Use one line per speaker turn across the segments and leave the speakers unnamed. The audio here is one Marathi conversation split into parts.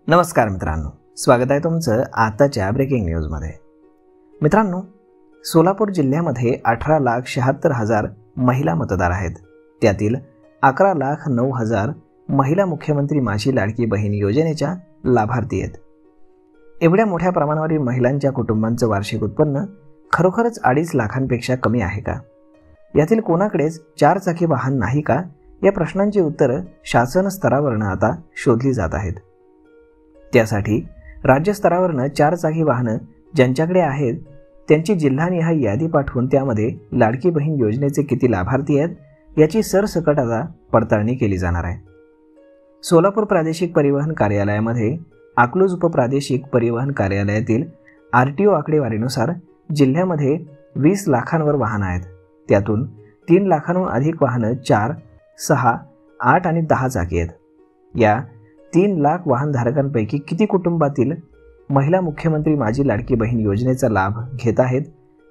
नमस्कार मित्रांनो, स्वागत आहे तुमचं आताच्या ब्रेकिंग न्यूजमध्ये। मित्रांनो, सोलापूर जिल्ह्यामध्ये 18,76,000 महिला मतदार आहेत। त्यातील 11,09,000 महिला मुख्यमंत्री माझी लाडकी बहीण योजनेच्या लाभार्थी आहेत। एवढ्या मोठ्या प्रमाणावरील महिलांच्या कुटुंबांचं वार्षिक उत्पन्न खरोखरच 2.5 लाखांपेक्षा कमी आहे का? यातील कोणाकडेच 4 चाकी वाहन नाही का? या प्रश्नांची उत्तरं शासन स्तरावरनं आता शोधली जात आहेत। त्यासाठी राज्य स्तरावरनं 4 चाकी वाहनं ज्यांच्याकडे आहेत त्यांची जिल्हानिहाय यादी पाठवून त्यामध्ये लाडकी बहीण योजनेचे किती लाभार्थी आहेत याची सरसकट आता पडताळणी केली जाणार आहे। सोलापूर प्रादेशिक परिवहन कार्यालयामध्ये अकलूज उपप्रादेशिक परिवहन कार्यालयातील RTO आकडेवारीनुसार जिल्ह्यामध्ये 20 लाखांवर वाहनं आहेत। त्यातून 3 लाखांहून अधिक वाहनं 4, 6, 8 आणि 10 चाकी आहेत। या 3 लाख वाहनधारकांपैकी किती कुटुंबातील महिला मुख्यमंत्री माझी लाडकी बहीण योजनेचा लाभ घेत आहेत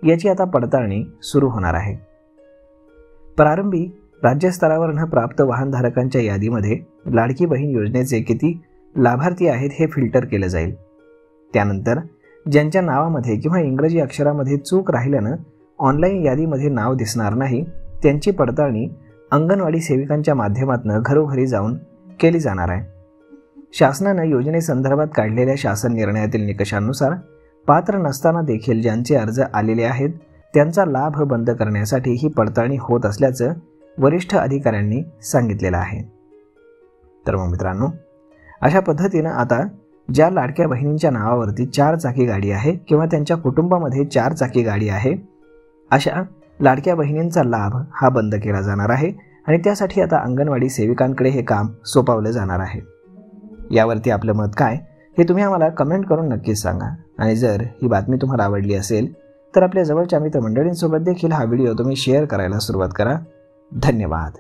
याची आता पडताळणी सुरू होणार आहे। प्रारंभी राज्यस्तरावरनं प्राप्त वाहनधारकांच्या यादीमध्ये लाडकी बहीण योजनेचे किती लाभार्थी आहेत हे फिल्टर केलं जाईल। त्यानंतर ज्यांच्या नावामध्ये किंवा इंग्रजी अक्षरामध्ये चूक राहिल्यानं ऑनलाईन यादीमध्ये नाव दिसणार नाही त्यांची पडताळणी अंगणवाडी सेविकांच्या माध्यमातून घरोघरी जाऊन केली जाणार आहे। शासनानं योजनेसंदर्भात काढलेल्या शासन निर्णयातील निकषांनुसार पात्र नसताना देखील ज्यांचे अर्ज आलेले आहेत त्यांचा लाभ बंद करण्यासाठी ही पडताळणी होत असल्याचं वरिष्ठ अधिकाऱ्यांनी सांगितलेलं आहे। तर मग मित्रांनो, अशा पद्धतीनं आता ज्या लाडक्या बहिणींच्या नावावरती 4 चाकी गाडी आहे किंवा त्यांच्या कुटुंबामध्ये 4 चाकी गाडी आहे अशा लाडक्या बहिणींचा लाभ हा बंद केला जाणार आहे आणि त्यासाठी आता अंगणवाडी सेविकांकडे हे काम सोपवलं जाणार आहे। यावरती आपलं मत काय हे तुम्ही आम्हाला कमेंट करून नक्कीच सांगा आणि जर ही बातमी तुम्हाला आवडली असेल तर आपल्या जवळच्या मित्रमंडळींसोबत देखील हा व्हिडिओ तुम्ही शेअर करायला सुरुवात करा। धन्यवाद।